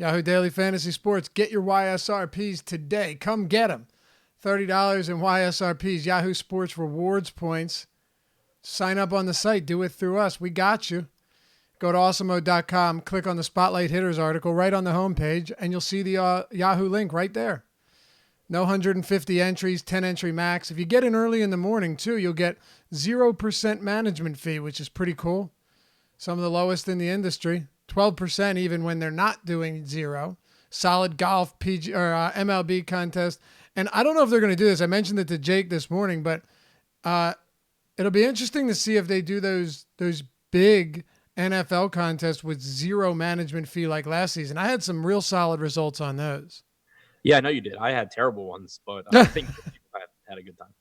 Yahoo Daily Fantasy Sports. Get your YSRPs today. Come get them. $30 in YSRPs, Yahoo Sports Rewards points. Sign up on the site. Do it through us. We got you. Go to awesomemode.com, click on the Spotlight Hitters article right on the homepage, and you'll see the Yahoo link right there. No 150 entries, 10 entry max. If you get in early in the morning, too, you'll get 0% management fee, which is pretty cool. Some of the lowest in the industry. 12% even when they're not doing zero. Solid golf MLB contest. And I don't know if they're going to do this. I mentioned it to Jake this morning, but it'll be interesting to see if they do those big NFL contests with zero management fee like last season. I had some real solid results on those. Yeah, I know you did. I had terrible ones, but I think people had a good time.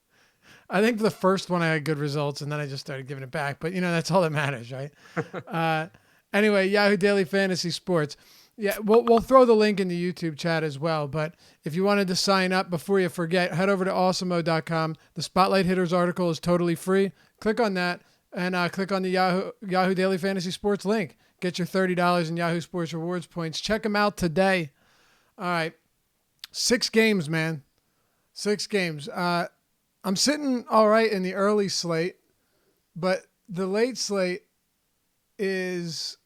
I think the first one I had good results, and then I just started giving it back. But, that's all that matters, right? Anyway, Yahoo Daily Fantasy Sports. Yeah, we'll throw the link in the YouTube chat as well. But if you wanted to sign up before you forget, head over to awesomemode.com. The Spotlight Hitters article is totally free. Click on that and click on the Yahoo Daily Fantasy Sports link. Get your $30 in Yahoo Sports Rewards points. Check them out today. All right. 6 games, man. 6 games. I'm sitting all right in the early slate, but the late slate is...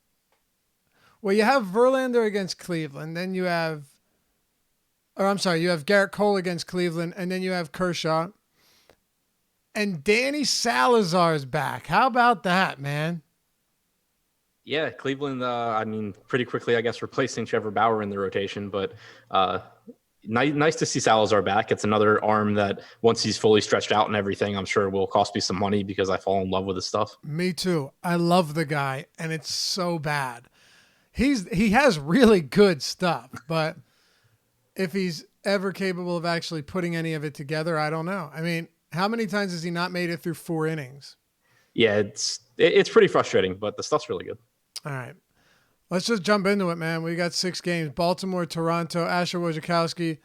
Well, you have Verlander against Cleveland, then you have Gerrit Cole against Cleveland, and then you have Kershaw. And Danny Salazar's back. How about that, man? Yeah, Cleveland, pretty quickly, I guess, replacing Trevor Bauer in the rotation, but nice to see Salazar back. It's another arm that once he's fully stretched out and everything, I'm sure will cost me some money because I fall in love with his stuff. Me too. I love the guy, and it's so bad. He has really good stuff, but if he's ever capable of actually putting any of it together, I don't know. I mean, how many times has he not made it through 4 innings? Yeah, it's pretty frustrating, but the stuff's really good. All right. Let's just jump into it, man. We got 6 games. Baltimore, Toronto, Asher Wojciechowski,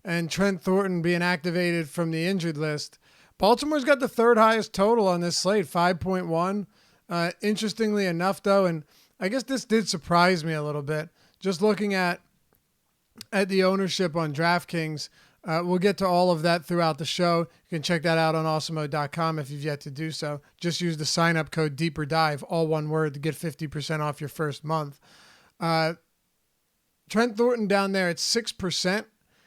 and Trent Thornton being activated from the injured list. Baltimore's got the 3rd highest total on this slate, 5.1. Interestingly enough, though, and I guess this did surprise me a little bit. Just looking at the ownership on DraftKings, we'll get to all of that throughout the show. You can check that out on awesomemode.com if you've yet to do so. Just use the sign-up code DEEPERDIVE, all one word, to get 50% off your first month. Trent Thornton down there at 6%.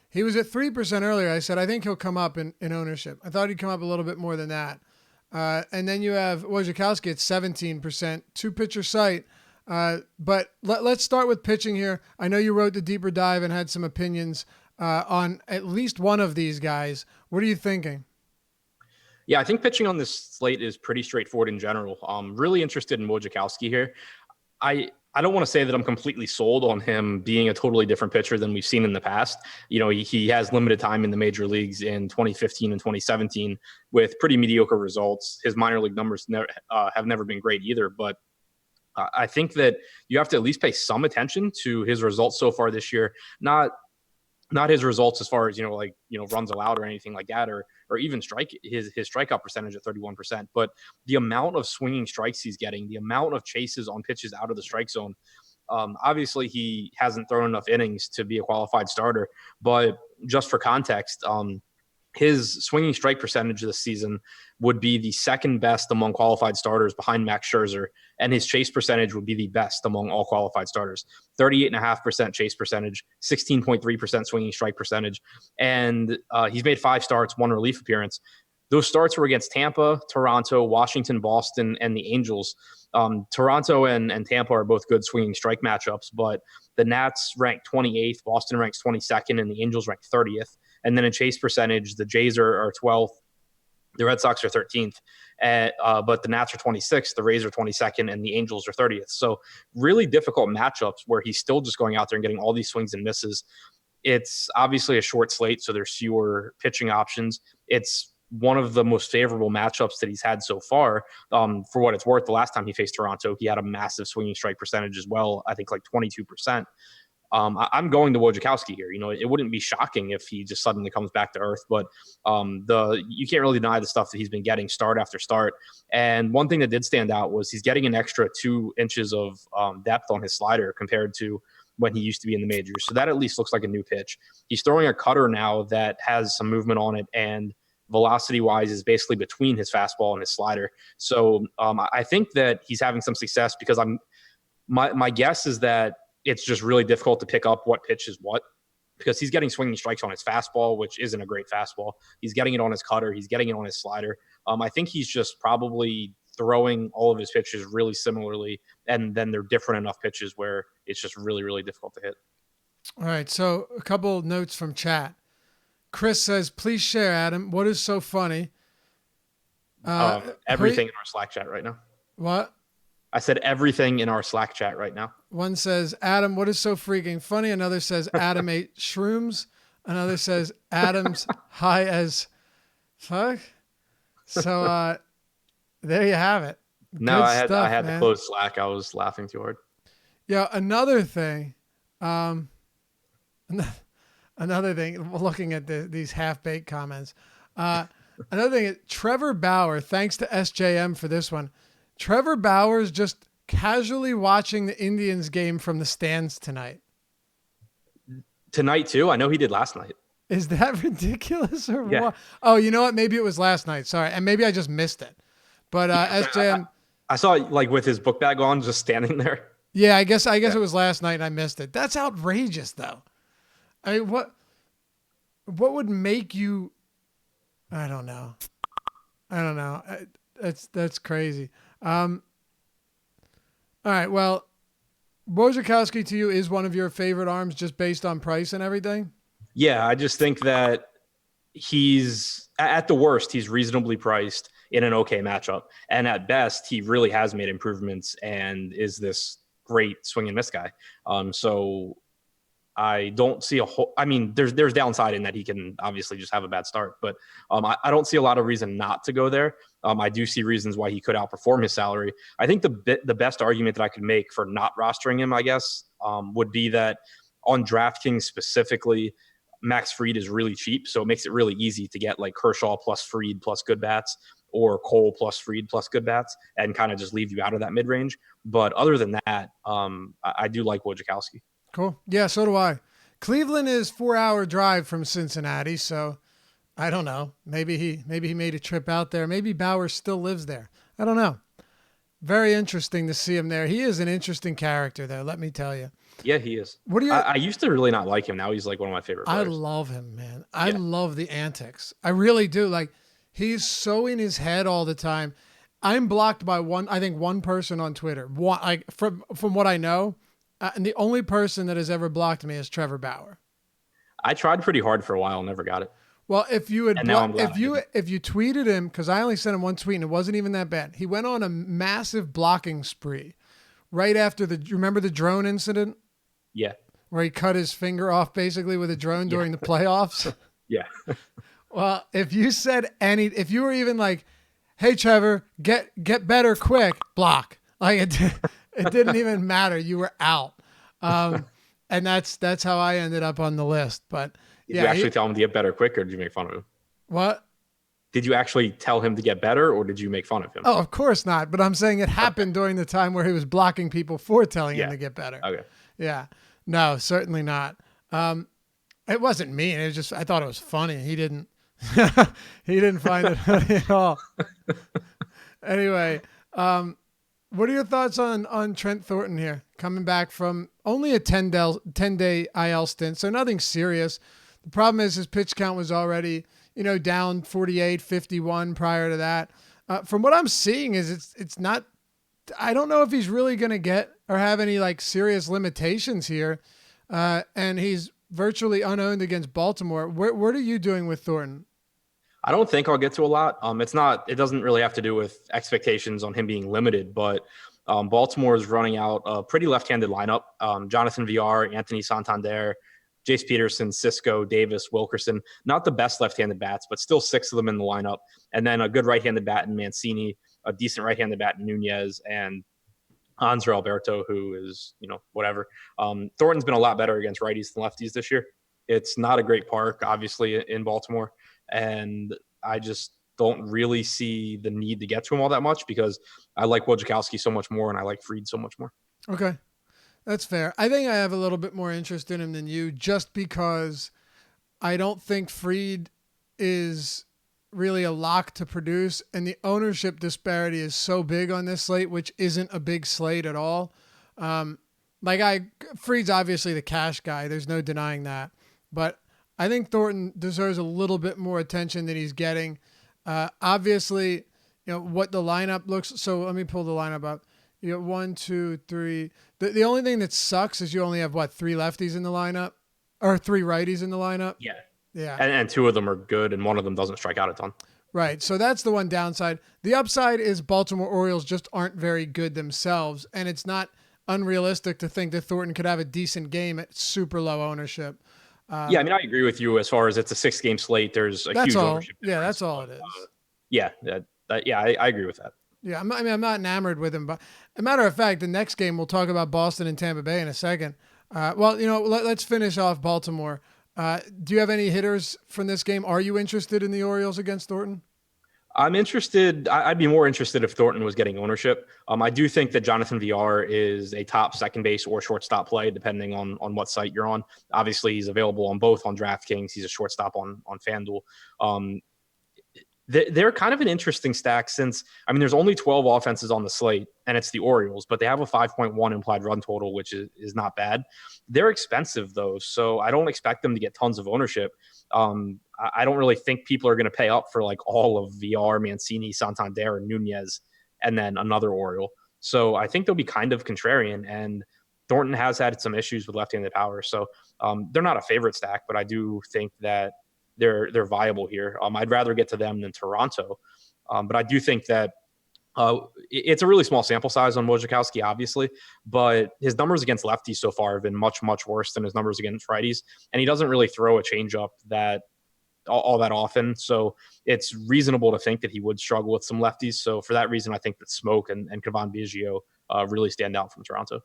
He was at 3% earlier. I said, I think he'll come up in ownership. I thought he'd come up a little bit more than that. And then you have Wojciechowski at 17%, 2-pitcher site. But let's start with pitching here. I know you wrote the deeper dive and had some opinions on at least one of these guys. What are you thinking? Yeah, I think pitching on this slate is pretty straightforward in general. I'm really interested in Wojciechowski here. I don't want to say that I'm completely sold on him being a totally different pitcher than we've seen in the past. He has limited time in the major leagues in 2015 and 2017 with pretty mediocre results. His minor league numbers have never been great either, but I think that you have to at least pay some attention to his results so far this year. Not his results as far as, runs allowed or anything like that, or even his strikeout percentage at 31%, but the amount of swinging strikes he's getting, the amount of chases on pitches out of the strike zone. Obviously he hasn't thrown enough innings to be a qualified starter, but just for context, his swinging strike percentage this season would be the 2nd best among qualified starters behind Max Scherzer, and his chase percentage would be the best among all qualified starters. 38.5% chase percentage, 16.3% swinging strike percentage, and he's made 5 starts, 1 relief appearance. Those starts were against Tampa, Toronto, Washington, Boston, and the Angels. Toronto and Tampa are both good swinging strike matchups, but the Nats ranked 28th, Boston ranks 22nd, and the Angels ranked 30th. And then in chase percentage, the Jays are 12th, the Red Sox are 13th, but the Nats are 26th, the Rays are 22nd, and the Angels are 30th. So really difficult matchups where he's still just going out there and getting all these swings and misses. It's obviously a short slate, so there's fewer pitching options. It's one of the most favorable matchups that he's had so far. For what it's worth, the last time he faced Toronto, he had a massive swinging strike percentage as well, I think like 22%. I'm going to Wojciechowski here. It wouldn't be shocking if he just suddenly comes back to earth, but you can't really deny the stuff that he's been getting start after start. And one thing that did stand out was he's getting an extra 2 inches of depth on his slider compared to when he used to be in the majors. So that at least looks like a new pitch. He's throwing a cutter now that has some movement on it, and velocity wise is basically between his fastball and his slider. So I think that he's having some success because my guess is that it's just really difficult to pick up what pitch is what, because he's getting swinging strikes on his fastball, which isn't a great fastball. He's getting it on his cutter. He's getting it on his slider. I think he's just probably throwing all of his pitches really similarly, and then they're different enough pitches where it's just really, really difficult to hit. All right, so a couple notes from chat. Chris says, please share, Adam. What is so funny? Everything in our Slack chat right now. What? I said everything in our Slack chat right now. One says, Adam, what is so freaking funny? Another says, Adam ate shrooms. Another says, Adam's high as fuck. So there you have it. No, Good I had stuff, to close Slack. I was laughing too hard. Yeah, another thing. Another thing, looking at these half-baked comments. Another thing, Trevor Bauer, thanks to SJM for this one. Trevor Bauer's just casually watching the Indians game from the stands tonight. Tonight, too? I know he did last night. Is that ridiculous or yeah. what? Oh, you know what? Maybe it was last night. Sorry. And maybe I just missed it. But SJM... I saw like with his book bag on, just standing there. Yeah, I guess it was last night and I missed it. That's outrageous, though. I mean, what would make you? I don't know. That's crazy. All right. Well, Wojciechowski to you is one of your favorite arms, just based on price and everything. Yeah, I just think that he's at the worst, he's reasonably priced in an okay matchup, and at best, he really has made improvements and is this great swing and miss guy. So I don't see there's downside in that he can obviously just have a bad start, but I don't see a lot of reason not to go there. I do see reasons why he could outperform his salary. I think the best argument that I could make for not rostering him, I guess, would be that on DraftKings specifically, Max Fried is really cheap, so it makes it really easy to get like Kershaw plus Fried plus good bats, or Cole plus Fried plus good bats, and kind of just leave you out of that mid-range. But other than that, I do like Wojciechowski. Cool. Yeah, so do I. Cleveland is 4-hour drive from Cincinnati, so I don't know. Maybe he made a trip out there. Maybe Bauer still lives there. I don't know. Very interesting to see him there. He is an interesting character, though, let me tell you. Yeah, he is. What do you? I used to really not like him. Now he's like one of my favorite players. I love him, man. I love the antics. I really do. Like, he's so in his head all the time. I'm blocked by one person on Twitter. From what I know, and the only person that has ever blocked me is Trevor Bauer. I tried pretty hard for a while, never got it. Well, if you had if you tweeted him, because I only sent him one tweet and it wasn't even that bad. He went on a massive blocking spree right after you remember the drone incident? Yeah. Where he cut his finger off basically with a drone during the playoffs. Yeah. Well, if you were even like, hey Trevor, get better quick, block. Like it didn't even matter. You were out. And that's how I ended up on the list. But did you actually tell him to get better quick, or did you make fun of him? What? Did you actually tell him to get better, or did you make fun of him? Oh, of course not. But I'm saying it happened during the time where he was blocking people for telling him to get better. Okay. Yeah. No, certainly not. It wasn't mean. It was just, I thought it was funny. He didn't find it funny at all. Anyway, what are your thoughts on Trent Thornton here? Coming back from only a 10-day IL stint, so nothing serious. The problem is his pitch count was already, down 48, 51 prior to that. From what I'm seeing is it's not, I don't know if he's really going to get or have any like serious limitations here. And he's virtually unowned against Baltimore. What are you doing with Thornton? I don't think I'll get to a lot. It doesn't really have to do with expectations on him being limited, but Baltimore is running out a pretty left-handed lineup. Jonathan Villar, Anthony Santander, Jace Peterson, Cisco, Davis, Wilkerson, not the best left-handed bats, but still 6 of them in the lineup. And then a good right-handed bat in Mancini, a decent right-handed bat in Nunez, and Hanser Alberto, who is, whatever. Thornton's been a lot better against righties than lefties this year. It's not a great park, obviously, in Baltimore. And I just don't really see the need to get to him all that much because I like Wojciechowski so much more and I like Fried so much more. Okay. That's fair. I think I have a little bit more interest in him than you, just because I don't think Fried is really a lock to produce, and the ownership disparity is so big on this slate, which isn't a big slate at all. Um, Fried's obviously the cash guy. There's no denying that, but I think Thornton deserves a little bit more attention than he's getting. Obviously, what the lineup looks. So let me pull the lineup up. You got 1, 2, 3. The only thing that sucks is you only have 3 lefties in the lineup, or 3 righties in the lineup. Yeah. Yeah. And 2 of them are good, and one of them doesn't strike out a ton. Right. So that's the one downside. The upside is Baltimore Orioles just aren't very good themselves, and it's not unrealistic to think that Thornton could have a decent game at super low ownership. I mean, I agree with you as far as it's a 6-game slate. There's a huge ownership difference. Yeah, that's all it is. I agree with that. Yeah, I'm not enamored with him, but a matter of fact, the next game we'll talk about Boston and Tampa Bay in a second. Let's finish off Baltimore. Do you have any hitters from this game? Are you interested in the Orioles against Thornton? I'm interested. I'd be more interested if Thornton was getting ownership. I do think that Jonathan VR is a top second base or shortstop play, depending on what site you're on. Obviously, he's available on both on DraftKings. He's a shortstop on FanDuel. They're kind of an interesting stack since, there's only 12 offenses on the slate, and it's the Orioles, but they have a 5.1 implied run total, which is not bad. They're expensive, though, so I don't expect them to get tons of ownership. I don't really think people are going to pay up for all of VR, Mancini, Santander, and Nunez, and then another Oriole. So I think they'll be kind of contrarian, and Thornton has had some issues with left-handed power. So they're not a favorite stack, but I do think that they're viable here. I'd rather get to them than Toronto. But I do think that it's a really small sample size on Wojciechowski, obviously, but his numbers against lefties so far have been much, much worse than his numbers against righties. And he doesn't really throw a changeup that all that often. So it's reasonable to think that he would struggle with some lefties. So for that reason, I think that Smoke and Cavan Biggio really stand out from Toronto.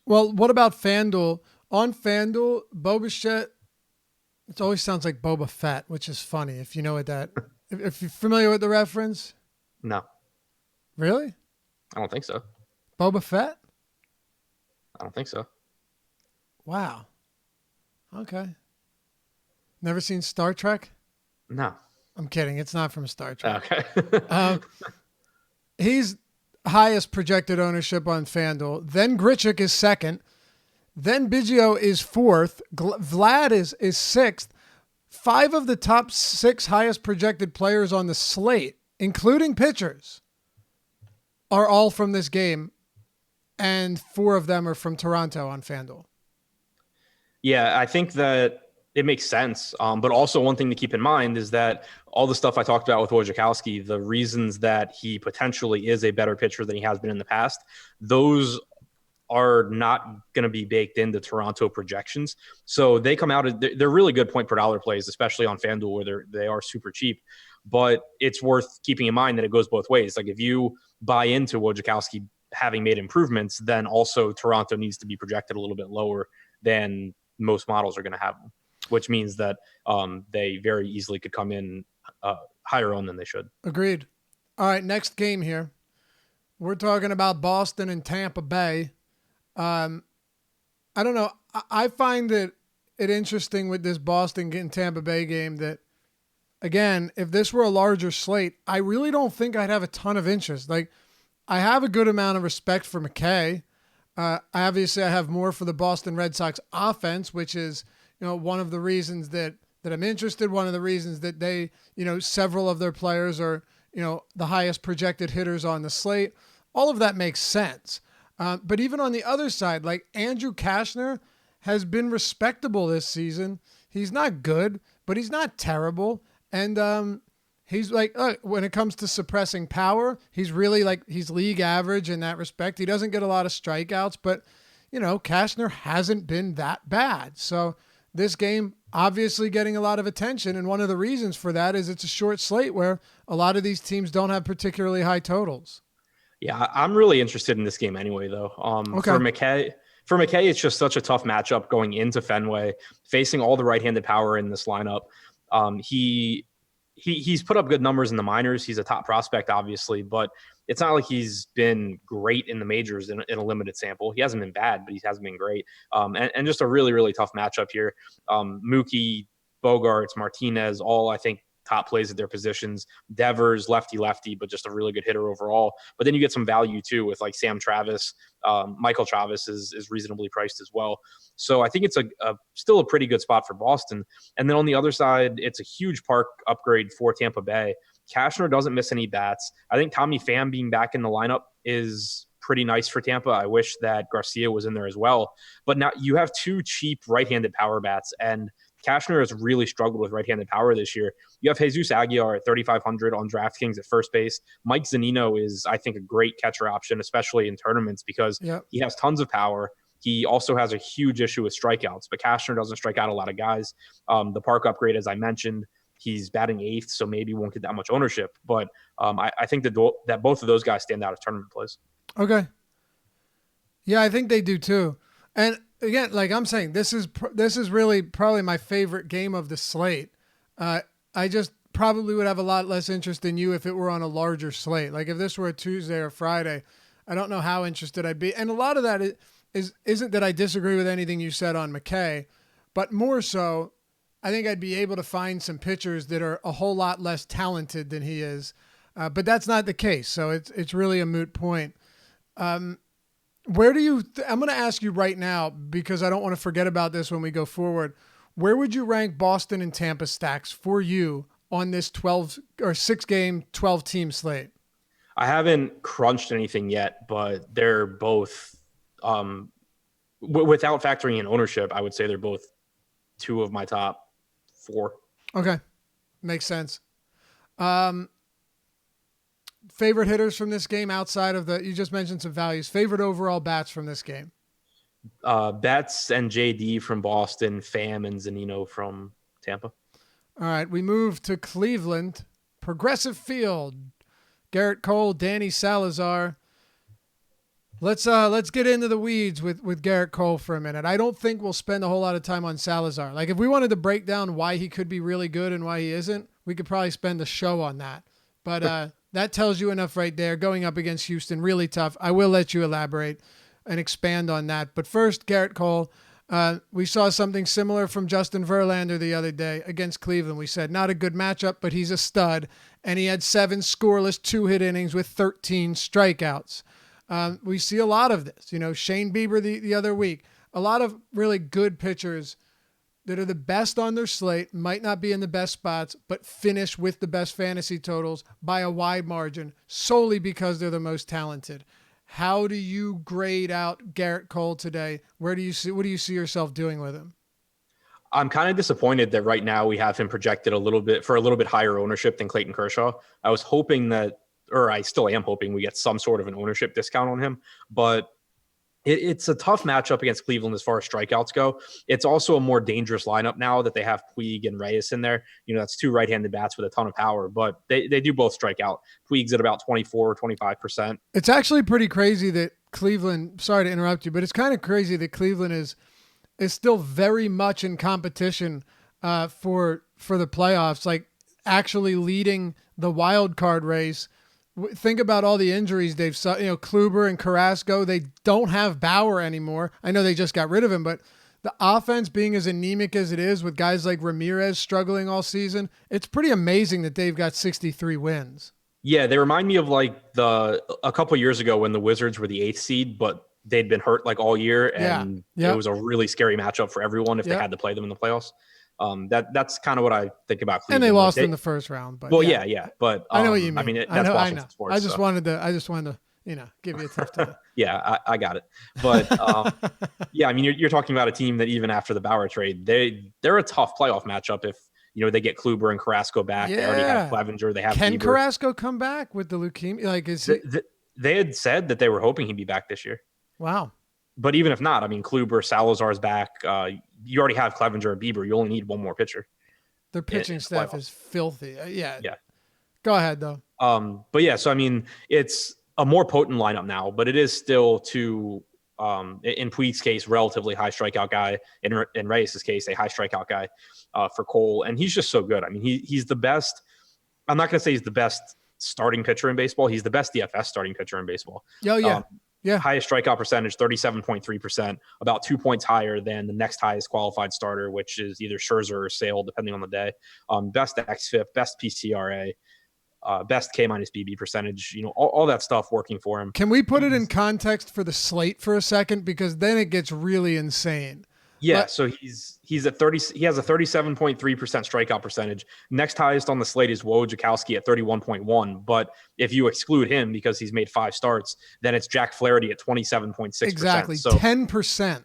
Well, what about FanDuel? On FanDuel, Bo Bichette, it always sounds like Boba Fett, which is funny if you know what that. If you're familiar with the reference. No. Really? I don't think so. Boba Fett? I don't think so. Wow. Okay. Never seen Star Trek? No. I'm kidding. It's not from Star Trek. Okay. He's highest projected ownership on FanDuel. Then Grichuk is second. Then Biggio is fourth. Vlad is sixth. 5 of the top 6 highest projected players on the slate, including pitchers, are all from this game, and 4 of them are from Toronto on FanDuel. Yeah, I think that it makes sense. But also one thing to keep in mind is that all the stuff I talked about with Wojciechowski, the reasons that he potentially is a better pitcher than he has been in the past, those are not going to be baked into Toronto projections. So they come out, they're really good point per dollar plays, especially on FanDuel where they are super cheap. But it's worth keeping in mind that it goes both ways. Like if you buy into Wojciechowski having made improvements, then also Toronto needs to be projected a little bit lower than most models are going to have them, which means that they very easily could come in higher owned than they should. Agreed. All right, next game here. We're talking about Boston and Tampa Bay. I don't know. I find it interesting with this Boston and Tampa Bay game that, again, if this were a larger slate, I really don't think I'd have a ton of interest. Like, I have a good amount of respect for McKay. Obviously, I have more for the Boston Red Sox offense, which is, one of the reasons that I'm interested. One of the reasons that they, several of their players are, the highest projected hitters on the slate. All of that makes sense. But even on the other side, like Andrew Cashner has been respectable this season. He's not good, but he's not terrible. And he's like, when it comes to suppressing power, he's really he's league average in that respect. He doesn't get a lot of strikeouts, but, Cashner hasn't been that bad. So this game obviously getting a lot of attention. And one of the reasons for that is it's a short slate where a lot of these teams don't have particularly high totals. Yeah, I'm really interested in this game anyway, though. Okay. For McKay, it's just such a tough matchup going into Fenway, facing all the right-handed power in this lineup. He he's put up good numbers in the minors. He's a top prospect, obviously, but it's not like he's been great in the majors in a limited sample. He hasn't been bad, but he hasn't been great. And just a really, really tough matchup here. Mookie, Bogarts, Martinez, all I think top plays at their positions. Devers, lefty, but just a really good hitter overall. But then you get some value too with like Sam Travis. Michael Travis is reasonably priced as well. So I think it's still a pretty good spot for Boston. And then on the other side, it's a huge park upgrade for Tampa Bay. Cashner doesn't miss any bats. I think Tommy Pham being back in the lineup is pretty nice for Tampa. I wish that Garcia was in there as well. But now you have two cheap right-handed power bats, and Cashner has really struggled with right-handed power this year. You have Jesus Aguilar at 3,500 on DraftKings at first base. Mike Zunino is, I think, a great catcher option, especially in tournaments because he has tons of power. He also has a huge issue with strikeouts, but Cashner doesn't strike out a lot of guys. The park upgrade, as I mentioned, he's batting eighth, so maybe won't get that much ownership. But I think that both of those guys stand out as tournament plays. Okay. Yeah, I think they do too. And again, like I'm saying, this is really probably my favorite game of the slate. I just probably would have a lot less interest in you if it were on a larger slate. Like if this were a Tuesday or Friday, I don't know how interested I'd be. And a lot of that isn't that I disagree with anything you said on McKay, but more so, I think I'd be able to find some pitchers that are a whole lot less talented than he is. But that's not the case. So it's really a moot point. Where do you, I'm going to ask you right now, because I don't want to forget about this when we go forward. Where would you rank Boston and Tampa stacks for you on this 6-game, 12-team slate? I haven't crunched anything yet, but they're both, without factoring in ownership, I would say they're both two of my top 4. Okay. Makes sense. Favorite hitters from this game outside of you just mentioned some values. Favorite overall bats from this game? Betts and JD from Boston, Pham and Zunino from Tampa. All right, we move to Cleveland. Progressive Field. Gerrit Cole, Danny Salazar. Let's get into the weeds with Gerrit Cole for a minute. I don't think we'll spend a whole lot of time on Salazar. Like if we wanted to break down why he could be really good and why he isn't, we could probably spend a show on that. But that tells you enough right there. Going up against Houston, really tough. I will let you elaborate and expand on that. But first, Gerrit Cole. We saw something similar from Justin Verlander the other day against Cleveland. We said not a good matchup, but he's a stud. And he had 7 scoreless 2-hit innings with 13 strikeouts. We see a lot of this. Shane Bieber the other week. A lot of really good pitchers that are the best on their slate, might not be in the best spots, but finish with the best fantasy totals by a wide margin solely because they're the most talented. How do you grade out Gerrit Cole today? What do you see yourself doing with him? I'm kind of disappointed that right now we have him projected a little bit higher ownership than Clayton Kershaw. I was hoping that, or I still am hoping we get some sort of an ownership discount on him, but it's a tough matchup against Cleveland as far as strikeouts go. It's also a more dangerous lineup now that they have Puig and Reyes in there. That's 2 right-handed bats with a ton of power, but they do both strike out. Puig's at about 24, 25%. It's actually pretty crazy that Cleveland, sorry to interrupt you, but it's kind of crazy that Cleveland is still very much in competition for the playoffs, like actually leading the wild card race. Think about all the injuries they've saw. Kluber and Carrasco, they don't have Bauer anymore. I know they just got rid of him, but the offense being as anemic as it is with guys like Ramirez struggling all season, it's pretty amazing that they've got 63 wins. Yeah, they remind me of like a couple years ago when the Wizards were the 8th seed, but they'd been hurt like all year, and it was a really scary matchup for everyone if they had to play them in the playoffs. That's kind of what I think about Cleveland. And they lost in the first round, but yeah. But I know what you mean. I mean, that's Washington sports. I just wanted to, give you a tough time. Yeah, I got it. But yeah, I mean, you're talking about a team that even after the Bauer trade, they're a tough playoff matchup if they get Kluber and Carrasco back. Yeah. They already have Clevenger. They have Can Bieber. Carrasco come back with the leukemia? Like, is he... They had said that they were hoping he'd be back this year. Wow. But even if not, I mean, Kluber, Salazar's back. You already have Clevenger and Bieber. You only need one more pitcher. Their pitching staff is filthy. Yeah. Go ahead, though. But yeah, so I mean, it's a more potent lineup now, but it is still in Puig's case, relatively high strikeout guy. In Reyes' case, a high strikeout guy for Cole. And he's just so good. I mean, he's the best I'm not going to say he's the best starting pitcher in baseball. He's the best DFS starting pitcher in baseball. Oh, yeah. Yeah. Highest strikeout percentage, 37.3%, about 2 points higher than the next highest qualified starter, which is either Scherzer or Sale, depending on the day. Best xFIP, best PCRA, best K minus BB percentage, all that stuff working for him. Can we put it in context for the slate for a second? Because then it gets really insane. Yeah, so he's at 30. He has a 37.3% strikeout percentage. Next highest on the slate is Wojciechowski at 31.1. But if you exclude him because he's made 5 starts, then it's Jack Flaherty at 27.6%. Exactly, so 10%.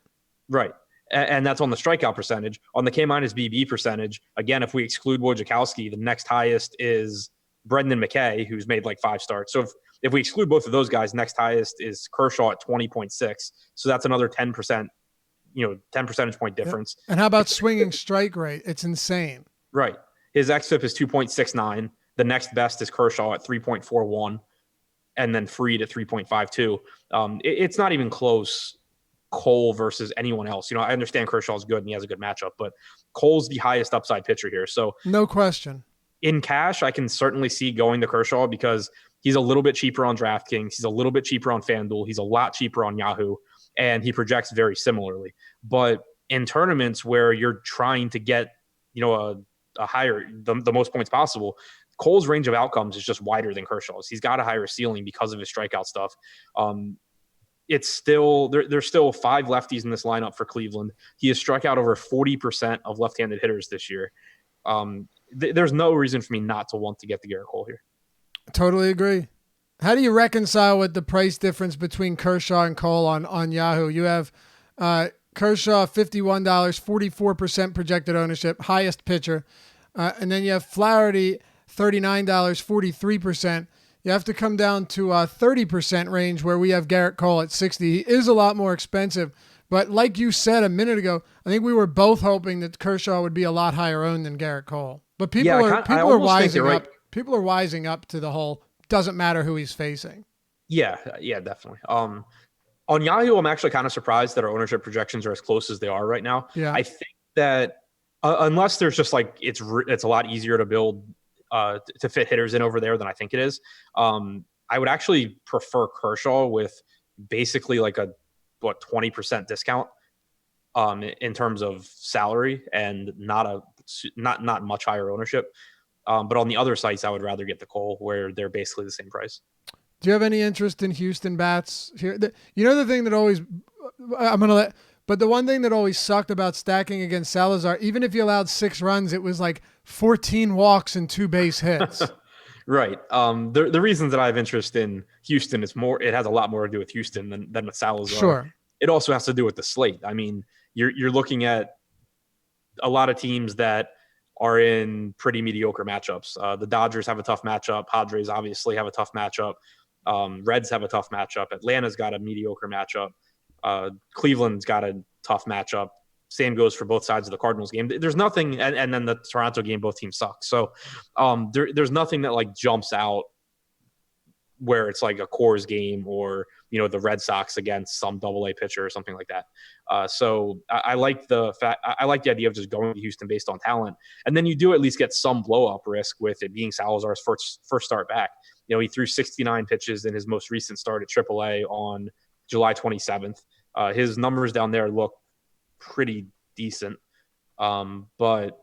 Right, and that's on the strikeout percentage. On the K minus BB percentage, again, if we exclude Wojciechowski, the next highest is Brendan McKay, who's made like 5 starts. So if we exclude both of those guys, next highest is Kershaw at 20.6. So that's another 10%. 10 percentage point difference. And how about swinging strike rate? It's insane. Right. His xFIP is 2.69. The next best is Kershaw at 3.41, and then Fried at 3.52. It's not even close. Cole versus anyone else. I understand Kershaw's good and he has a good matchup, but Cole's the highest upside pitcher here. So no question. In cash, I can certainly see going to Kershaw because he's a little bit cheaper on DraftKings. He's a little bit cheaper on FanDuel. He's a lot cheaper on Yahoo. And he projects very similarly. But in tournaments where you're trying to get, a higher, the most points possible, Cole's range of outcomes is just wider than Kershaw's. He's got a higher ceiling because of his strikeout stuff. It's still, there's still 5 lefties in this lineup for Cleveland. He has struck out over 40% of left-handed hitters this year. There's no reason for me not to want to get the Gerrit Cole here. Totally agree. How do you reconcile with the price difference between Kershaw and Cole on Yahoo? You have Kershaw, $51, 44% projected ownership, highest pitcher. And then you have Flaherty, $39, 43%. You have to come down to a 30% range where we have Gerrit Cole at 60. He is a lot more expensive. But like you said a minute ago, I think we were both hoping that Kershaw would be a lot higher owned than Gerrit Cole. But people are wising up. People are wising up to the whole doesn't matter who he's facing. Yeah, definitely. On Yahoo, I'm actually kind of surprised that our ownership projections are as close as they are right now. Yeah. I think that unless there's just like it's a lot easier to build to fit hitters in over there than I think it is. I would actually prefer Kershaw with basically like a 20% discount in terms of salary and not much higher ownership. But on the other sites, I would rather get the Cole where they're basically the same price. Do you have any interest in Houston bats here? The thing that always, but the one thing that always sucked about stacking against Salazar, even if you allowed 6 runs, it was like 14 walks and 2 base hits. Right. The reasons that I have interest in Houston is it has a lot more to do with Houston than with Salazar. Sure. It also has to do with the slate. I mean, you're looking at a lot of teams that are in pretty mediocre matchups. The Dodgers have a tough matchup. Padres obviously have a tough matchup. Reds have a tough matchup. Atlanta's got a mediocre matchup. Cleveland's got a tough matchup. Same goes for both sides of the Cardinals game. There's nothing, and then the Toronto game, both teams suck. So there's nothing that like jumps out where it's like a Coors game or, the Red Sox against some AA pitcher or something like that. So I like the idea of just going to Houston based on talent. And then you do at least get some blow up risk with it being Salazar's first start back. He threw 69 pitches in his most recent start at AAA on July 27th. His numbers down there look pretty decent. But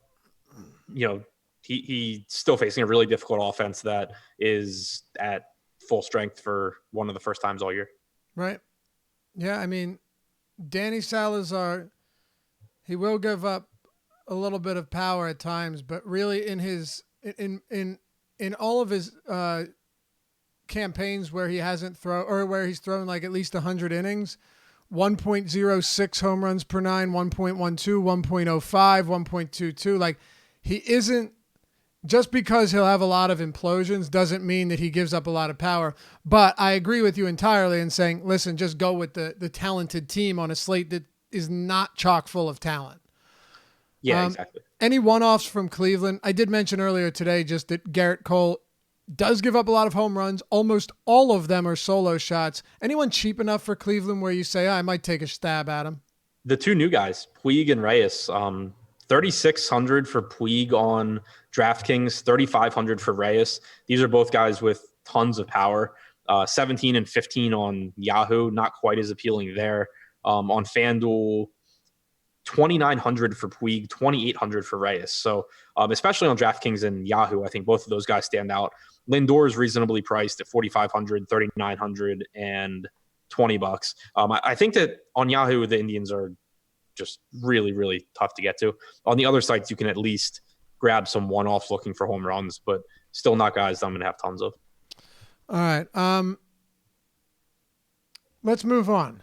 he's still facing a really difficult offense that is at full strength for one of the first times all year. Right. Yeah. I mean, Danny Salazar, he will give up a little bit of power at times, but really in all of his campaigns where he hasn't thrown or where he's thrown like at least 100 innings, 1.06 home runs per 9, 1.12, 1.05, 1.22. Like he isn't, just because he'll have a lot of implosions doesn't mean that he gives up a lot of power. But I agree with you entirely in saying, listen, just go with the talented team on a slate that is not chock full of talent. Yeah, exactly. Any one-offs from Cleveland? I did mention earlier today just that Gerrit Cole does give up a lot of home runs. Almost all of them are solo shots. Anyone cheap enough for Cleveland where you say, I might take a stab at him? The 2 new guys, Puig and Reyes, $3,600 for Puig on DraftKings, $3,500 for Reyes. These are both guys with tons of power. 17 and 15 on Yahoo, not quite as appealing there. On FanDuel, 2,900 for Puig, 2,800 for Reyes. So especially on DraftKings and Yahoo, I think both of those guys stand out. Lindor is reasonably priced at 4,500, 3,900, and $20. I think that on Yahoo, the Indians are just really, really tough to get to. On the other sites, you can at least grab some one-offs looking for home runs, but still not guys I'm going to have tons of. All right. Let's move on.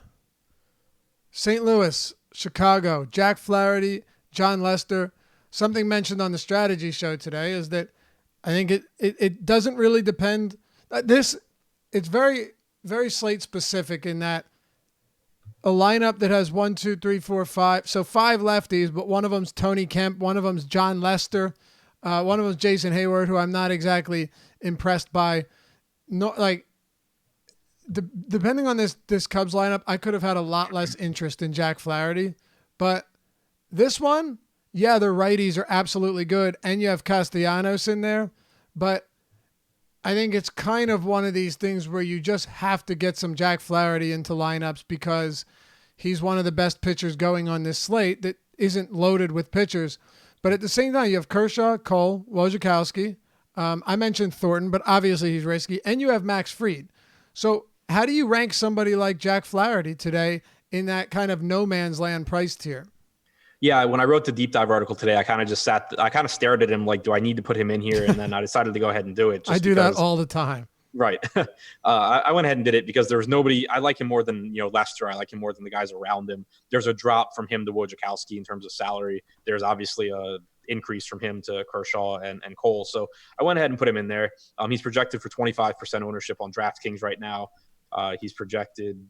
St. Louis, Chicago, Jack Flaherty, John Lester. Something mentioned on the strategy show today is that I think it doesn't really depend. It's very, very slate specific in that a lineup that has 1, 2, 3, 4, 5. So 5 lefties, but one of them's Tony Kemp, one of them's John Lester, one of them's Jason Hayward, who I'm not exactly impressed by. No, like depending on this Cubs lineup, I could have had a lot less interest in Jack Flaherty, but this one, yeah, the righties are absolutely good, and you have Castellanos in there, but I think it's kind of one of these things where you just have to get some Jack Flaherty into lineups because he's one of the best pitchers going on this slate that isn't loaded with pitchers. But at the same time, you have Kershaw, Cole, Wojciechowski. I mentioned Thornton, but obviously he's risky. And you have Max Fried. So how do you rank somebody like Jack Flaherty today in that kind of no man's land price tier? Yeah, when I wrote the deep dive article today, I kind of stared at him like, do I need to put him in here? And then I decided to go ahead and do it. I do that all the time. Right. I went ahead and did it because there was nobody. I like him more than Lester. I like him more than the guys around him. There's a drop from him to Wojciechowski in terms of salary. There's obviously a increase from him to Kershaw and Cole. So I went ahead and put him in there. He's projected for 25% ownership on DraftKings right now. He's projected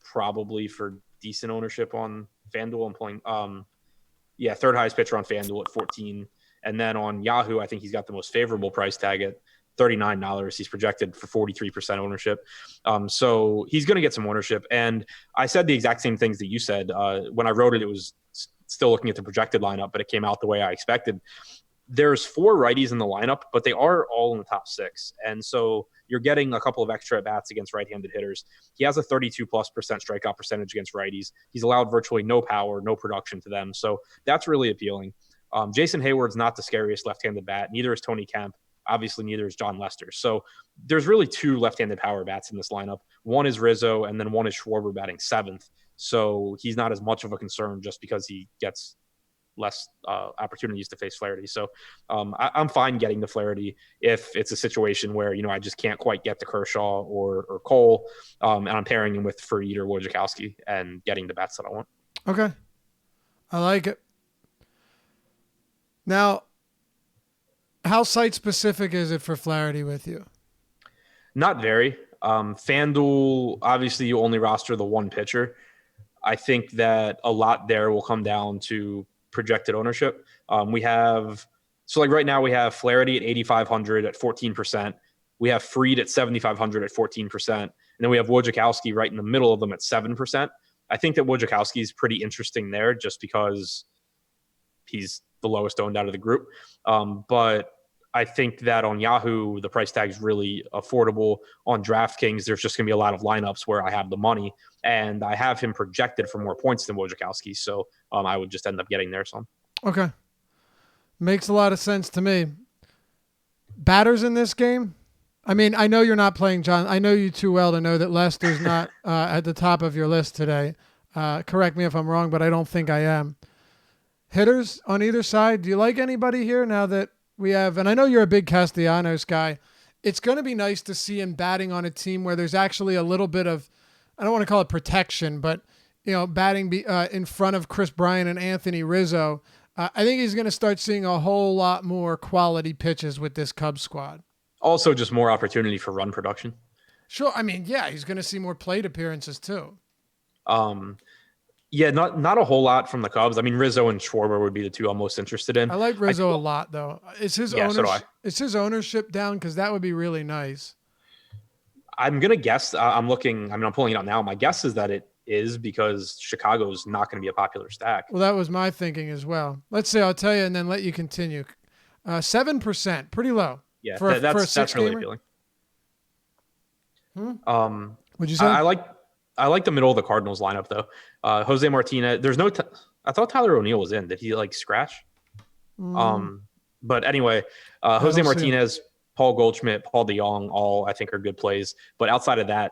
probably for decent ownership on FanDuel. I'm pulling. Third highest pitcher on FanDuel at 14. And then on Yahoo, I think he's got the most favorable price tag at $39. He's projected for 43% ownership. So he's going to get some ownership. And I said the exact same things that you said. When I wrote it, it was still looking at the projected lineup, but it came out the way I expected. There's 4 righties in the lineup, but they are all in the top 6. And so you're getting a couple of extra at-bats against right-handed hitters. He has a 32+% strikeout percentage against righties. He's allowed virtually no power, no production to them. So that's really appealing. Jason Hayward's not the scariest left-handed bat. Neither is Tony Kemp. Obviously, neither is John Lester. So there's really 2 left-handed power bats in this lineup. One is Rizzo, and then one is Schwarber batting 7th. So he's not as much of a concern just because he gets less opportunities to face Flaherty. So I'm fine getting the Flaherty if it's a situation where, I just can't quite get the Kershaw or Cole, and I'm pairing him with Fried or Wojciechowski and getting the bats that I want. Okay. I like it. Now, how site-specific is it for Flaherty with you? Not very. FanDuel, obviously you only roster the one pitcher. I think that a lot there will come down to projected ownership. Right now we have Flaherty at 8,500 at 14%. We have Fried at 7,500 at 14%. And then we have Wojciechowski right in the middle of them at 7%. I think that Wojciechowski is pretty interesting there just because he's the lowest owned out of the group. But I think that on Yahoo, the price tag is really affordable. On DraftKings, there's just going to be a lot of lineups where I have the money, and I have him projected for more points than Wojciechowski. So I would just end up getting there some. Okay. Makes a lot of sense to me. Batters in this game? I mean, I know you're not playing John. I know you too well to know that Lester's not at the top of your list today. Correct me if I'm wrong, but I don't think I am. Hitters on either side, do you like anybody here now that we have, and I know you're a big Castellanos guy, it's going to be nice to see him batting on a team where there's actually a little bit of, I don't want to call it protection, but, batting in front of Chris Bryant and Anthony Rizzo. I think he's going to start seeing a whole lot more quality pitches with this Cubs squad. Also just more opportunity for run production. Sure. I mean, yeah, he's going to see more plate appearances too. Yeah, not a whole lot from the Cubs. I mean, Rizzo and Schwarber would be the 2 I'm most interested in. I like Rizzo a lot, though. Is his ownership down? Because that would be really nice. I'm gonna guess. I'm pulling it out now. My guess is that is, because Chicago is not going to be a popular stack. Well, that was my thinking as well. Let's see. I'll tell you and then let you continue. 7%, pretty low. Yeah, for a that's really gamer? appealing. What'd you say? I like the middle of the Cardinals lineup though. Jose Martinez. There's no. I thought Tyler O'Neill was in. Did he like scratch? But anyway, Jose Martinez, Paul Goldschmidt, Paul DeJong, all I think are good plays. But outside of that,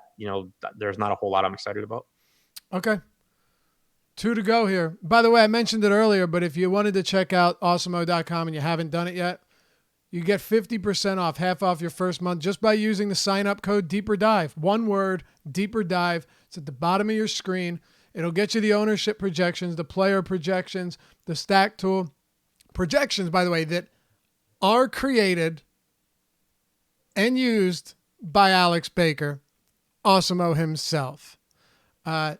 there's not a whole lot I'm excited about. Okay. 2 to go here. By the way, I mentioned it earlier, but if you wanted to check out awesemo.com and you haven't done it yet, you get 50% off, half off your first month just by using the sign-up code Deeper Dive. One word, Deeper Dive. It's at the bottom of your screen. It'll get you the ownership projections, the player projections, the stack tool. Projections, by the way, that are created and used by Alex Baker, Awesemo himself.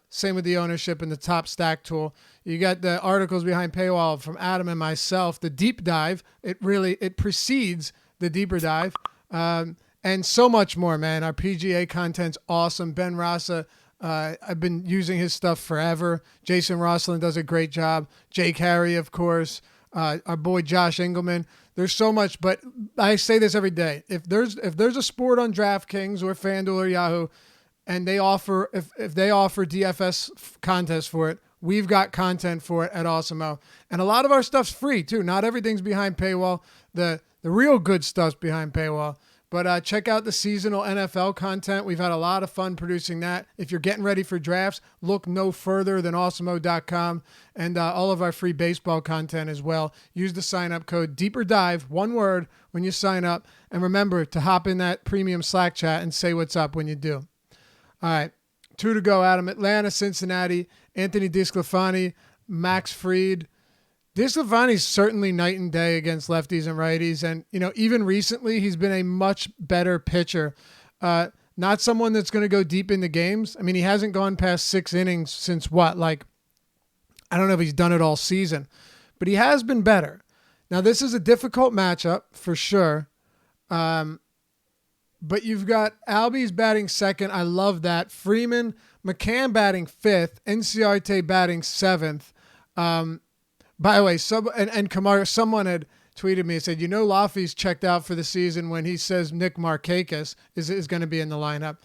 Same with the ownership and the top stack tool. You got the articles behind paywall from Adam and myself. The deep dive, it precedes the deeper dive, and so much more, man. Our PGA content's awesome. Ben Rasa, I've been using his stuff forever. Jason Rosslin does a great job. Jake Harry, of course. Our boy Josh Engelman. There's so much, but I say this every day. If there's a sport on DraftKings or FanDuel or Yahoo, and they offer if they offer DFS contests for it, we've got content for it at Awesemo. And a lot of our stuff's free too. Not everything's behind paywall. The real good stuff's behind paywall. But check out the seasonal NFL content. We've had a lot of fun producing that. If you're getting ready for drafts, look no further than awesemo.com and all of our free baseball content as well. Use the sign-up code Deeper Dive, one word, when you sign up. And remember to hop in that premium Slack chat and say what's up when you do. All right, 2 to go, Adam. Atlanta, Cincinnati, Anthony DeSclafani, Max Fried. DeSclafani's certainly night and day against lefties and righties. And, even recently, he's been a much better pitcher. Not someone that's going to go deep into games. I mean, he hasn't gone past 6 innings since what? I don't know if he's done it all season. But he has been better. Now, this is a difficult matchup for sure. But you've got Albies batting second. I love that. Freeman, McCann batting fifth. Inciarte batting seventh. By the way, and Camargo, someone had tweeted me and said, Laffy's checked out for the season when he says Nick Markakis is going to be in the lineup.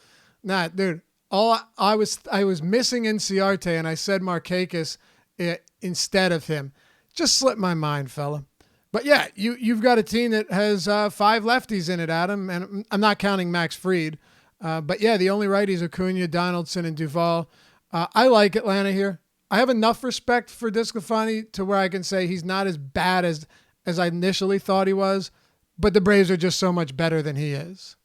Nah, dude. I was missing Inciarte and I said Markakis instead of him. Just slipped my mind, fella. But yeah, you've got a team that has 5 lefties in it, Adam, and I'm not counting Max Fried. But yeah, the only righties are Acuna, Donaldson, and Duvall. I like Atlanta here. I have enough respect for DeSclafani to where I can say he's not as bad as I initially thought he was, but the Braves are just so much better than he is.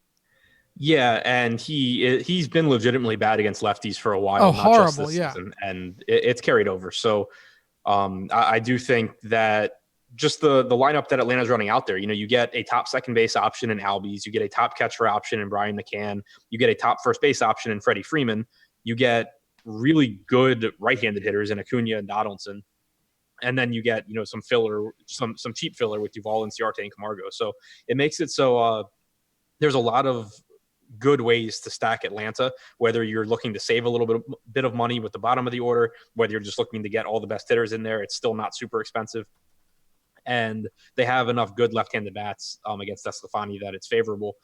Yeah, and he's been legitimately bad against lefties for a while. Oh, horrible, yeah. Season, and it's carried over. So I do think that just the lineup that Atlanta's running out there, you get a top second base option in Albies, you get a top catcher option in Brian McCann, you get a top first base option in Freddie Freeman, you get really good right-handed hitters in Acuna and Donaldson, and then you get some filler, some cheap filler with Duvall and Ciarte and Camargo. So it makes it so there's a lot of good ways to stack Atlanta, whether you're looking to save a little bit of money with the bottom of the order, whether you're just looking to get all the best hitters in there. It's still not super expensive. And they have enough good left-handed bats against DeSclafani that it's favorable.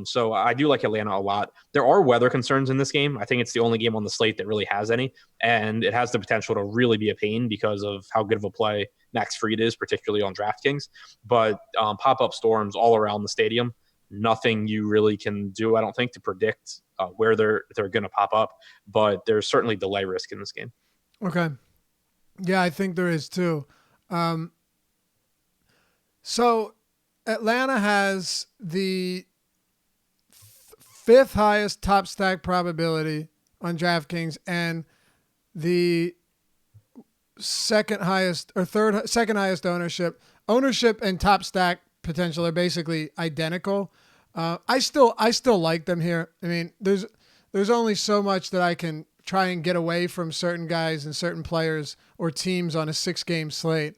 So I do like Atlanta a lot. There are weather concerns in this game. I think it's the only game on the slate that really has any, and it has the potential to really be a pain because of how good of a play Max Fried is, particularly on DraftKings. But pop-up storms all around the stadium, nothing you really can do, I don't think, to predict where they're going to pop up. But there's certainly delay risk in this game. Okay. Yeah, I think there is too. So Atlanta has the 5th highest top stack probability on DraftKings and the second highest ownership. Ownership and top stack potential are basically identical. I still like them here. I mean, there's only so much that I can try and get away from certain guys and certain players or teams on a 6-game slate.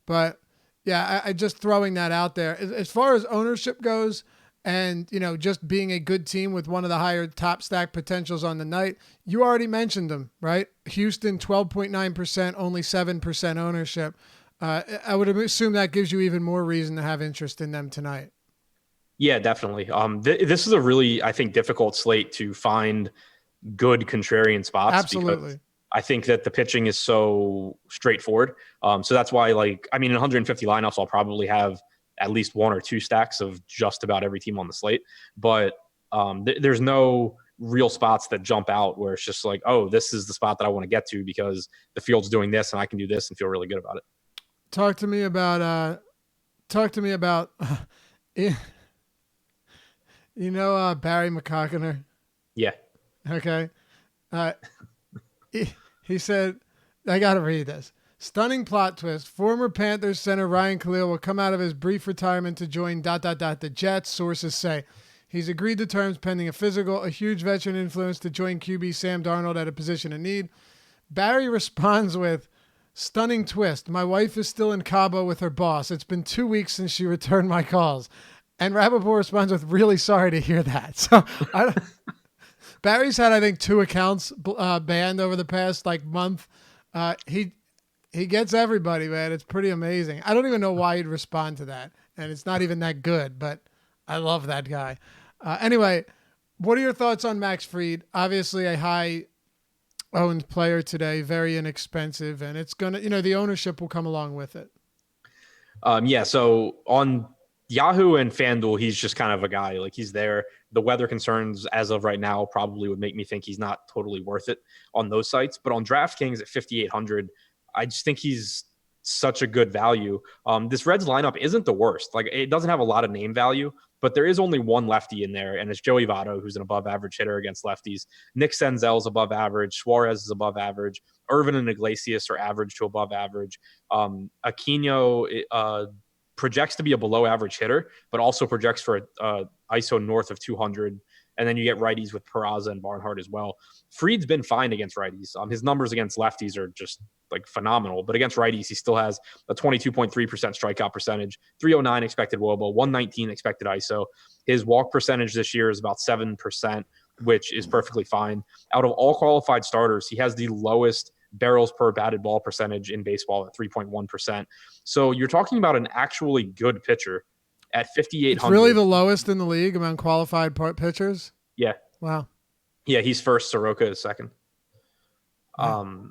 But yeah, I just throwing that out there. As far as ownership goes, and, just being a good team with one of the higher top stack potentials on the night. You already mentioned them, right? Houston, 12.9%, only 7% ownership. I would assume that gives you even more reason to have interest in them tonight. Yeah, definitely. This is a really, I think, difficult slate to find good contrarian spots Absolutely. because I think that the pitching is so straightforward. So that's why, in 150 lineups, I'll probably have at least one or two stacks of just about every team on the slate. But there's no real spots that jump out where it's just like, oh, this is the spot that I want to get to because the field's doing this and I can do this and feel really good about it. Talk to me about Barry McCockiner. Yeah. Okay. He said, I got to read this. Stunning plot twist. Former Panthers center Ryan Khalil will come out of his brief retirement to join ... the Jets, sources say. He's agreed to terms pending a physical, a huge veteran influence to join QB Sam Darnold at a position of need. Barry responds with, stunning twist. My wife is still in Cabo with her boss. It's been 2 weeks since she returned my calls. And Rappaport responds with, really sorry to hear that. So Barry's had, I think, 2 accounts banned over the past month. He gets everybody, man. It's pretty amazing. I don't even know why he'd respond to that. And it's not even that good, but I love that guy. Anyway, what are your thoughts on Max Fried? Obviously a high-owned player today, very inexpensive, and it's going to, the ownership will come along with it. So on Yahoo and FanDuel, he's just kind of a guy. He's there. The weather concerns as of right now probably would make me think he's not totally worth it on those sites. But on DraftKings at 5,800, I just think he's such a good value. This Reds lineup isn't the worst. It doesn't have a lot of name value, but there is only one lefty in there, and it's Joey Votto, who's an above-average hitter against lefties. Nick Senzel's above average. Suarez is above average. Irvin and Iglesias are average to above average. Aquino projects to be a below-average hitter, but also projects for ISO north of 200. And then you get righties with Peraza and Barnhart as well. Fried's been fine against righties. His numbers against lefties are just phenomenal, but against righties, he still has a 22.3% strikeout percentage, 309 expected WOBA, 119 expected ISO. His walk percentage this year is about 7%, which is perfectly fine. Out of all qualified starters, he has the lowest barrels per batted ball percentage in baseball at 3.1%. So you're talking about an actually good pitcher at 5,800. It's really the lowest in the league among qualified pitchers? Yeah. Wow. Yeah, he's first. Soroka is second. So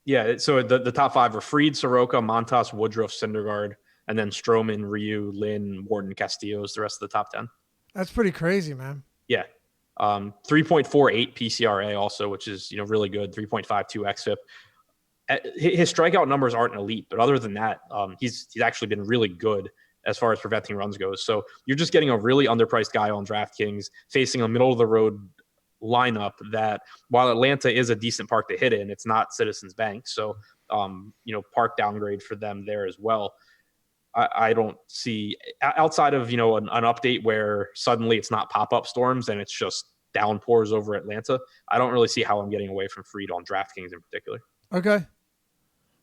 the top 5 are Fried, Soroka, Montas, Woodruff, Syndergaard, and then Stroman, Ryu, Lynn, Wharton, Castillo is the rest of the top 10. That's pretty crazy, man. Yeah. 3.48 PCRA also, which is really good. 3.52 xFIP. His strikeout numbers aren't elite, but other than that, he's actually been really good as far as preventing runs goes. So you're just getting a really underpriced guy on DraftKings facing a middle of the road lineup that, while Atlanta is a decent park to hit in, it's not Citizens Bank. So, park downgrade for them there as well. I don't see, outside of, an update where suddenly it's not pop-up storms and it's just downpours over Atlanta, I don't really see how I'm getting away from Fried on DraftKings in particular. Okay.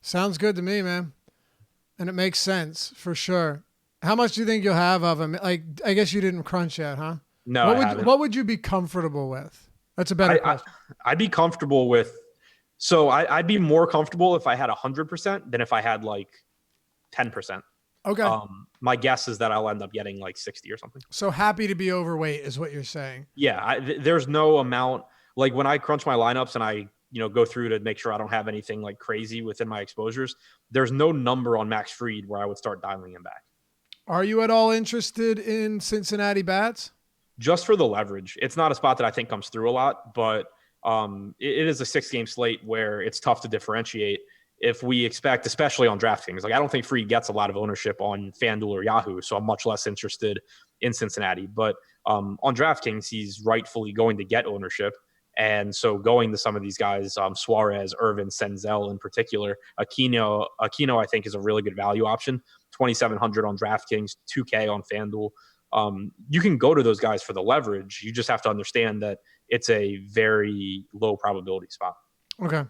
Sounds good to me, man. And it makes sense for sure. How much do you think you'll have of him? I guess you didn't crunch yet, huh? No, I haven't. What would you be comfortable with? That's a better question. I'd be comfortable with. So I'd be more comfortable if I had 100% than if I had 10%. Okay. My guess is that I'll end up getting 60 or something. So happy to be overweight is what you're saying. Yeah. There's no amount, when I crunch my lineups and I go through to make sure I don't have anything crazy within my exposures, there's no number on Max Fried where I would start dialing him back. Are you at all interested in Cincinnati bats? Just for the leverage. It's not a spot that I think comes through a lot, but it is a 6-game slate where it's tough to differentiate if we expect, especially on DraftKings. I don't think Fried gets a lot of ownership on FanDuel or Yahoo, so I'm much less interested in Cincinnati. But on DraftKings, he's rightfully going to get ownership. And so going to some of these guys, Suarez, Irvin, Senzel in particular, Aquino, I think is a really good value option. 2,700 on DraftKings, 2K on FanDuel. You can go to those guys for the leverage. You just have to understand that it's a very low probability spot. Okay.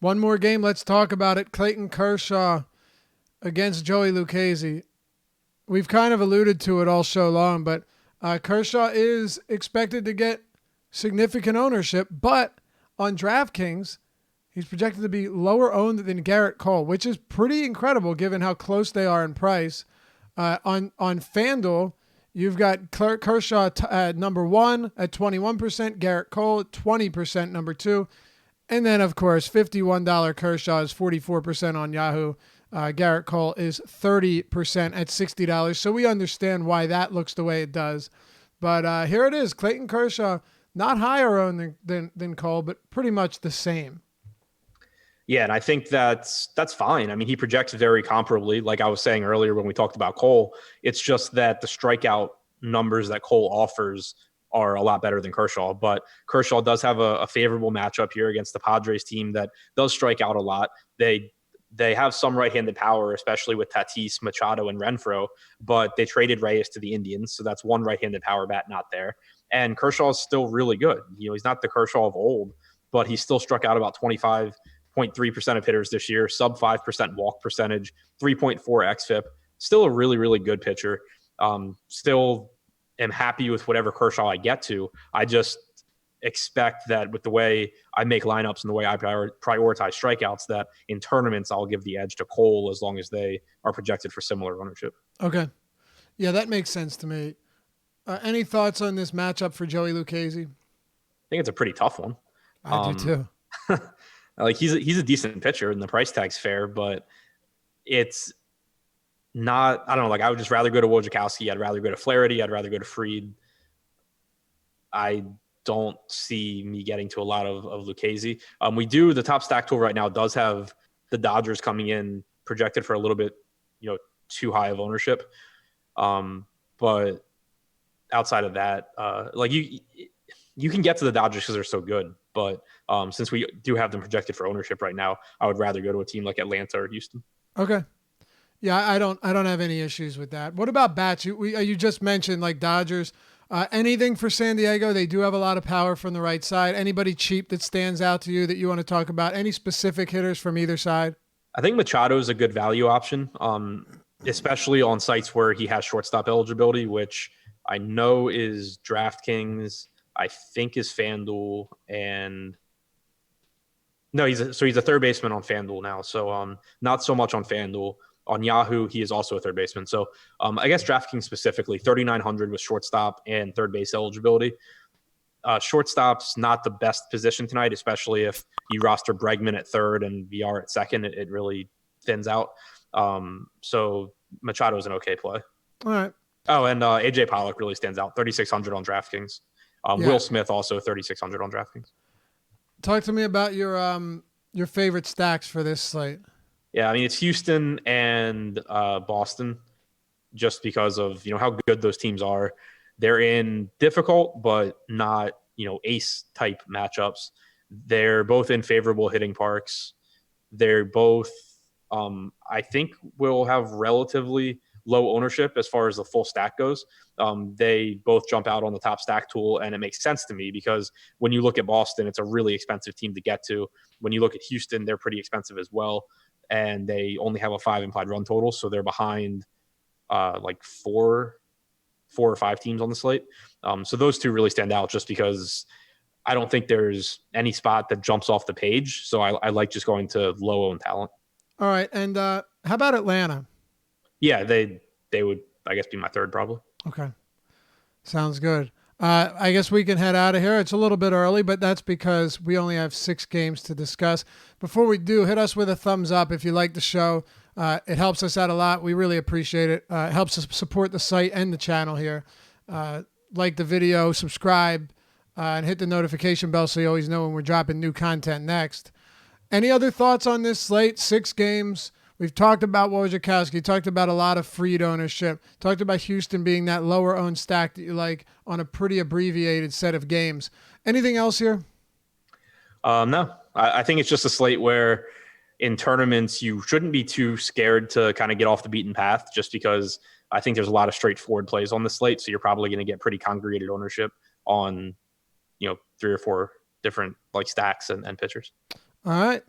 One more game. Let's talk about it. Clayton Kershaw against Joey Lucchese. we've kind of alluded to it all show long, but Kershaw is expected to get significant ownership, but on DraftKings, he's projected to be lower owned than Gerrit Cole, which is pretty incredible given how close they are in price. On FanDuel, you've got Kershaw number 1 at 21%, Gerrit Cole at 20%, number 2. And then, of course, $51 Kershaw is 44% on Yahoo. Gerrit Cole is 30% at $60. So we understand why that looks the way it does. But here it is. Clayton Kershaw, not higher owned than Cole, but pretty much the same. Yeah, and I think that's fine. I mean, he projects very comparably. Like I was saying earlier when we talked about Cole, it's just that the strikeout numbers that Cole offers are a lot better than Kershaw. But Kershaw does have a favorable matchup here against the Padres team that does strike out a lot. They have some right-handed power, especially with Tatis, Machado, and Renfroe, but they traded Reyes to the Indians, so that's one right-handed power bat not there. And Kershaw is still really good. He's not the Kershaw of old, but he still struck out about 25.3% of hitters this year, sub 5% walk percentage, 3.4 xFIP. Still a really, really good pitcher. Still am happy with whatever Kershaw I get to. I just expect that with the way I make lineups and the way I prioritize strikeouts, that in tournaments I'll give the edge to Cole as long as they are projected for similar ownership. Okay. Yeah, that makes sense to me. Any thoughts on this matchup for Joey Lucchese? I think it's a pretty tough one. I do too. Like he's a decent pitcher and the price tag's fair, but it's not, I don't know, like I would just rather go to Wojciechowski. I'd rather go to Flaherty. I'd rather go to Fried. I don't see me getting to a lot of Lucchese. The top stack tool right now does have the Dodgers coming in projected for a little bit, too high of ownership. But outside of that, like you can get to the Dodgers because they're so good. But since we do have them projected for ownership right now, I would rather go to a team like Atlanta or Houston. Okay. Yeah, I don't have any issues with that. What about bats? You just mentioned like Dodgers. Anything for San Diego? They do have a lot of power from the right side. Anybody cheap that stands out to you that you want to talk about? Any specific hitters from either side? I think Machado is a good value option, especially on sites where he has shortstop eligibility, which I know is DraftKings, I think is FanDuel, and no, he's a third baseman on FanDuel now. So not so much on FanDuel. On Yahoo, he is also a third baseman. So I guess DraftKings specifically, 3,900 with shortstop and third base eligibility. Shortstop's not the best position tonight, especially if you roster Bregman at third and VR at second. It really thins out. So Machado is an okay play. All right. Oh, and AJ Pollock really stands out, 3,600 on DraftKings. Yeah. Will Smith also 3,600 on DraftKings. Talk to me about your favorite stacks for this slate. Yeah, I mean, it's Houston and Boston just because of, how good those teams are. They're in difficult but not, ace-type matchups. They're both in favorable hitting parks. They're both, I think, will have relatively low ownership as far as the full stack goes. They both jump out on the top stack tool, and it makes sense to me because when you look at Boston, it's a really expensive team to get to. When you look at Houston, they're pretty expensive as well. And they only have a 5 implied run total, so they're behind like four or five teams on the slate. So those two really stand out just because I don't think there's any spot that jumps off the page. So I like just going to low-owned talent. All right, and how about Atlanta? Yeah, they would, I guess, be my third probably. Okay, sounds good. I guess we can head out of here. It's a little bit early, but that's because we only have 6 games to discuss. Before we do, hit us with a thumbs up if you like the show. It helps us out a lot. We really appreciate it. It helps us support the site and the channel here. Like the video, subscribe, and hit the notification bell so you always know when we're dropping new content next. Any other thoughts on this slate? 6 games. We've talked about Wojciechowski, talked about a lot of Fried ownership, talked about Houston being that lower owned stack that you like on a pretty abbreviated set of games. Anything else here? No, I think it's just a slate where in tournaments you shouldn't be too scared to kind of get off the beaten path just because I think there's a lot of straightforward plays on the slate. So you're probably going to get pretty congregated ownership on, 3 or 4 different like stacks and pitchers. All right.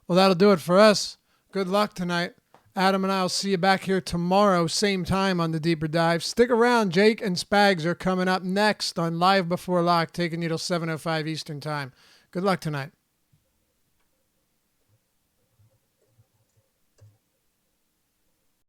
Well, that'll do it for us. Good luck tonight. Adam and I will see you back here tomorrow, same time on the Deeper Dive. Stick around. Jake and Spags are coming up next on Live Before Lock, taking you till 7:05 Eastern Time. Good luck tonight.